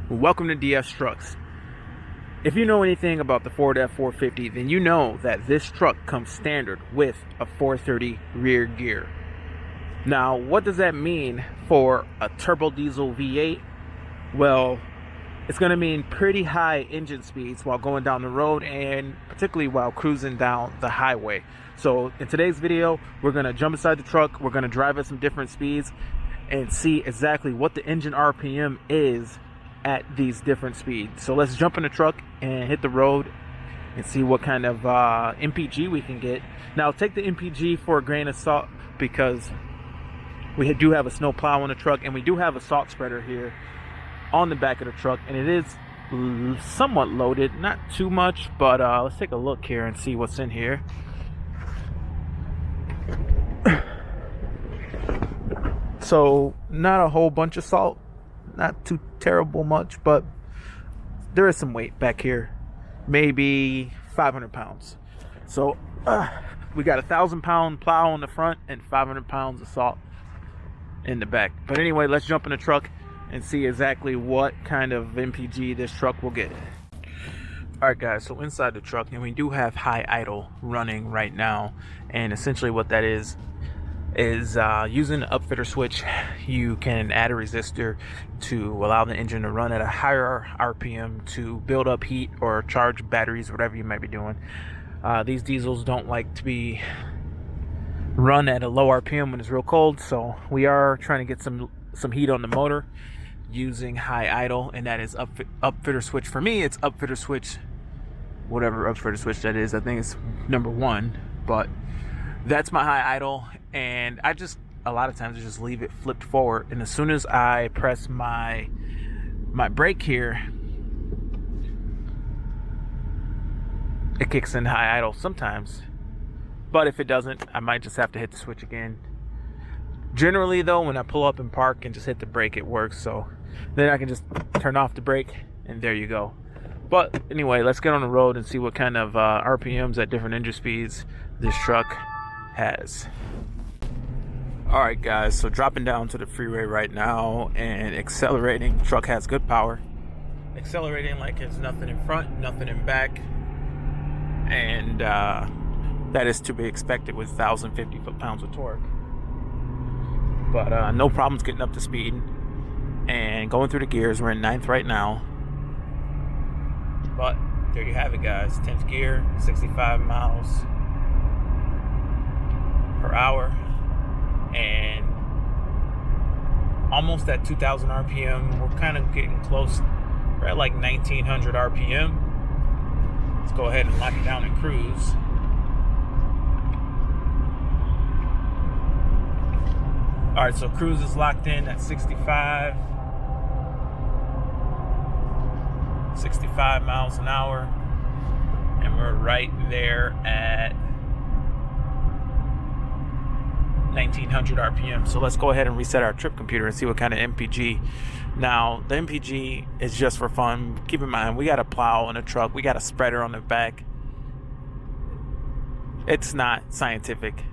Welcome to DS Trucks. If you know anything about the Ford F-450, then you know that this truck comes standard with a 430 rear gear. Now, what does that mean for a turbo diesel V8? Well, it's going to mean pretty high engine speeds while going down the road and particularly while cruising down the highway. So in today's video, we're going to jump inside the truck, we're going to drive at some different speeds and see exactly what the engine RPM is at these different speeds. So let's jump in the truck and hit the road and see what kind of MPG we can get. Now take the MPG for a grain of salt because we do have a snow plow on the truck and we do have a salt spreader here on the back of the truck, and it is somewhat loaded, not too much, but let's take a look here and see what's in here. So not a whole bunch of salt, not too terrible much, but there is some weight back here, maybe 500 pounds. So we got a 1,000-pound plow on the front and 500 pounds of salt in the back. But anyway, let's jump in the truck and see exactly what kind of MPG this truck will get. Alright guys, so inside the truck, and we do have high idle running right now, and essentially what that is using the upfitter switch, you can add a resistor to allow the engine to run at a higher RPM to build up heat or charge batteries, whatever you might be doing. These diesels don't like to be run at a low RPM when it's real cold, so we are trying to get some heat on the motor using high idle, and that is upfitter switch. For me, it's upfitter switch, whatever upfitter switch that is. I think it's number 1, but that's my high idle, and a lot of times I just leave it flipped forward, and as soon as I press my brake here, it kicks in high idle sometimes, but if it doesn't, I might just have to hit the switch again. Generally though, when I pull up and park and just hit the brake, it works, so then I can just turn off the brake and there you go. But anyway, let's get on the road and see what kind of RPMs at different engine speeds this truck has. Alright guys, so dropping down to the freeway right now and accelerating. Truck has good power, accelerating like it's nothing in front, nothing in back, and that is to be expected with 1,050 foot-pounds of torque. But no problems getting up to speed and going through the gears. We're in 9th right now, but there you have it guys. 10th gear, 65 miles per hour, and almost at 2,000 RPM. We're kind of getting close. We're at like 1,900 RPM. Let's go ahead and lock it down and cruise. Alright, so cruise is locked in at 65 miles an hour, and we're right there at 1,900 RPM. So let's go ahead and reset our trip computer and see what kind of MPG. Now, the MPG is just for fun. Keep in mind, we got a plow in the truck, we got a spreader on the back. It's not scientific.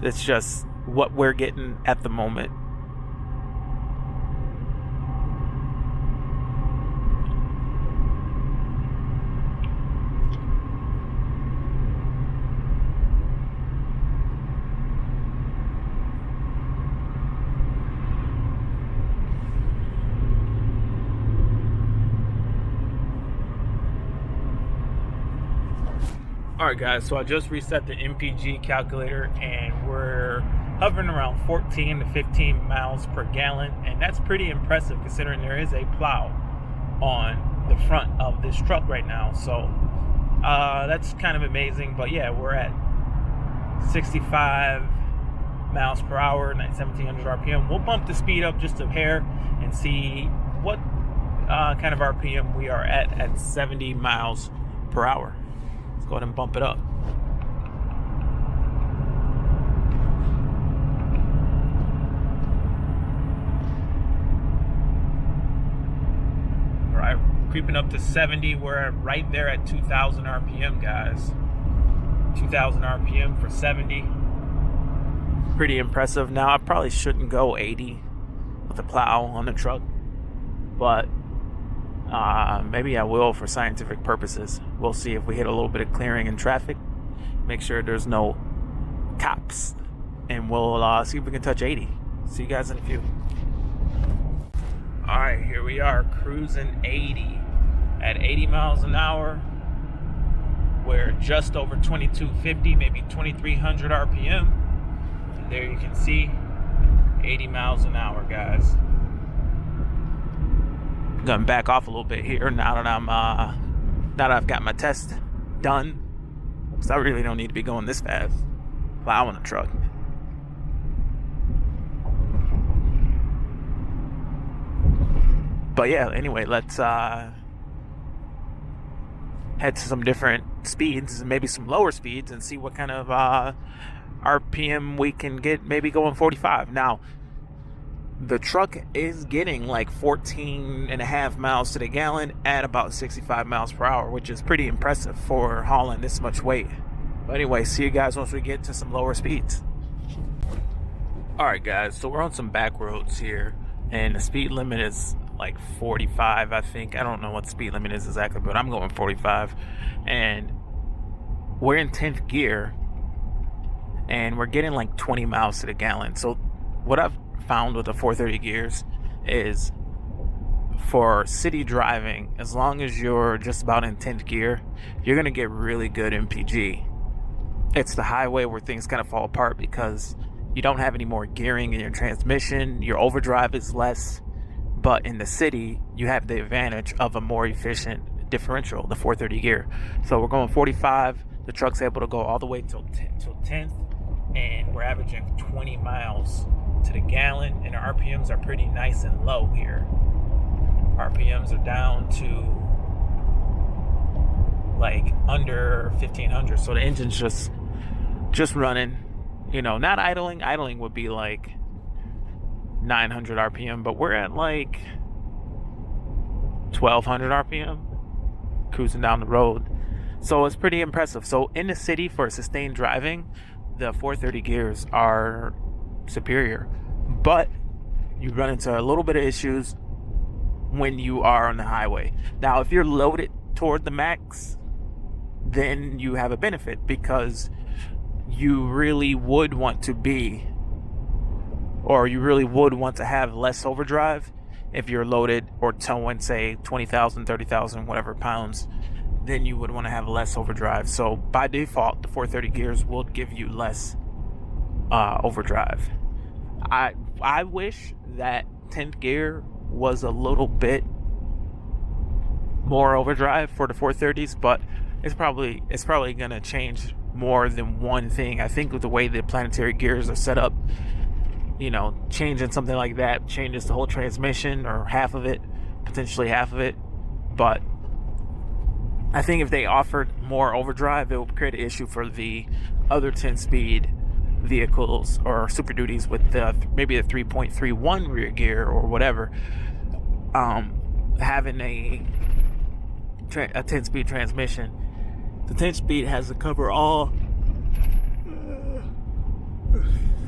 It's just what we're getting at the moment. Alright guys, so I just reset the MPG calculator and we're hovering around 14 to 15 miles per gallon, and that's pretty impressive considering there is a plow on the front of this truck right now. So that's kind of amazing. But yeah, we're at 65 miles per hour, 1,700 RPM. We'll bump the speed up just a hair and see what kind of RPM we are at 70 miles per hour. Let's go ahead and bump it up. Alright, creeping up to 70. We're right there at 2,000 RPM, guys. 2,000 RPM for 70. Pretty impressive. Now, I probably shouldn't go 80 with the plow on the truck. but maybe I will for scientific purposes. We'll see if we hit a little bit of clearing in traffic, make sure there's no cops, and we'll see if we can touch 80. See you guys in a few. All right, here we are cruising 80 at 80 miles an hour. We're just over 2250, maybe 2300 RPM. And there you can see 80 miles an hour, guys. I'm gonna back off a little bit here now that I've got my test done, because I really don't need to be going this fast plowing a truck. But yeah, anyway, let's head to some different speeds, maybe some lower speeds, and see what kind of RPM we can get, maybe going 45. Now, the truck is getting like 14.5 miles to the gallon at about 65 miles per hour, which is pretty impressive for hauling this much weight. But anyway, see you guys once we get to some lower speeds. Alright guys, so we're on some back roads here, and the speed limit is like 45, I think. I don't know what the speed limit is exactly, but I'm going 45. And we're in 10th gear, and we're getting like 20 miles to the gallon. So what I've found with the 430 gears is, for city driving, as long as you're just about in 10th gear, you're going to get really good MPG. It's the highway where things kind of fall apart, because you don't have any more gearing in your transmission, your overdrive is less. But in the city, you have the advantage of a more efficient differential, the 430 gear. So we're going 45. The truck's able to go all the way till 10th, and we're averaging 20 miles to the gallon, and our RPMs are pretty nice and low here. RPMs are down to like under 1500. So the engine's just running, you know, not idling. Idling would be like 900 RPM, but we're at like 1200 RPM cruising down the road. So it's pretty impressive. So in the city, for sustained driving, the 430 gears are superior, but you run into a little bit of issues when you are on the highway. Now, if you're loaded toward the max, then you have a benefit, because you really would want to be, or you really would want to have less overdrive. If you're loaded or towing, say 20,000, 30,000, whatever pounds, then you would want to have less overdrive. So by default, the 430 gears will give you less overdrive. I wish that 10th gear was a little bit more overdrive for the 430s, but it's probably gonna change more than one thing. I think with the way the planetary gears are set up, you know, changing something like that changes the whole transmission, or half of it, potentially half of it. But I think if they offered more overdrive, it would create an issue for the other 10-speed vehicles or Super Duties with maybe the 3.31 rear gear or whatever. Having a 10-speed transmission, the 10-speed has to cover all.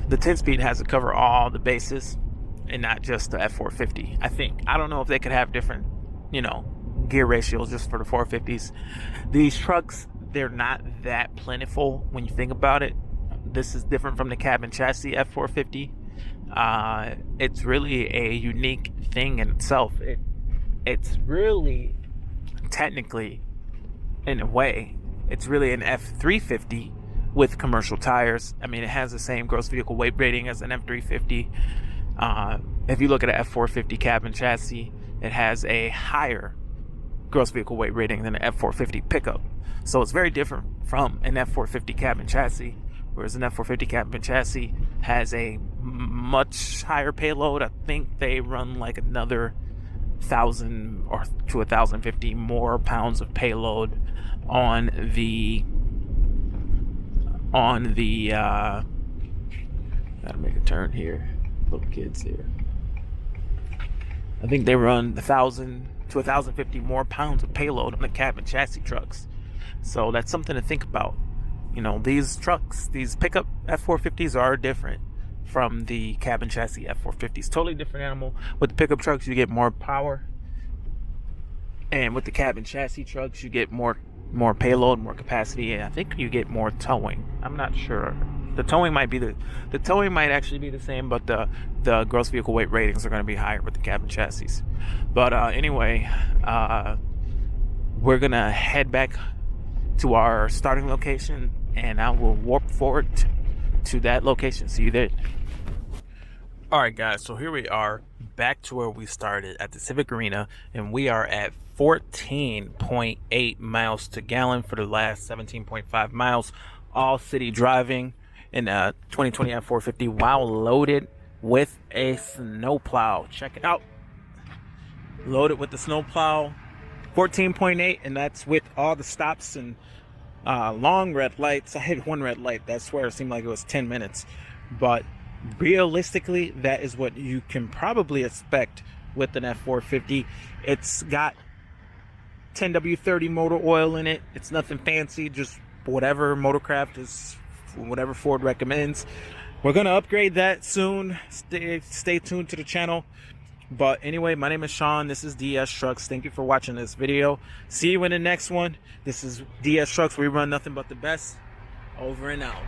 The 10-speed has to cover all the bases, and not just the F450. I don't know if they could have different, you know, gear ratios just for the 450s. These trucks, they're not that plentiful when you think about it. This is different from the cab and chassis F450. It's really a unique thing in itself. It's really, technically, in a way, it's really an F350 with commercial tires. I mean, it has the same gross vehicle weight rating as an F350. If you look at an F450 cab and chassis, it has a higher gross vehicle weight rating than an F450 pickup. So it's very different from an F450 cab and chassis, whereas an F450 cab and chassis has a much higher payload. I think they run like another 1,000 or to 1,050 more pounds of payload on the gotta make a turn here, little kids here. I think they run 1,000 to 1,050 more pounds of payload on the cab and chassis trucks. So that's something to think about. You know, these trucks, these pickup F450s are different from the cab and chassis F450s. Totally different animal. With the pickup trucks, you get more power. And with the cab and chassis trucks, you get more payload, more capacity, and I think you get more towing. I'm not sure. The towing might actually be the same, but the gross vehicle weight ratings are going to be higher with the cab and chassis. But anyway, we're gonna head back to our starting location, and I will warp forward to that location. See you there. All right, guys. So here we are, back to where we started at the Civic Arena, and we are at 14.8 miles to gallon for the last 17.5 miles, all city driving in a 2020 F450 while loaded with a snowplow. Check it out. Loaded with the snowplow, 14.8, and that's with all the stops and long red lights. I hit one red light. That's where it seemed like it was 10 minutes. But realistically, that is what you can probably expect with an F450. It's got 10W30 motor oil in it. It's nothing fancy, just whatever Motorcraft is, whatever Ford recommends. We're gonna upgrade that soon. Stay tuned to the channel. But anyway, my name is Sean. This is DS Trucks. Thank you for watching this video. See you in the next one. This is DS Trucks. We run nothing but the best. Over and out.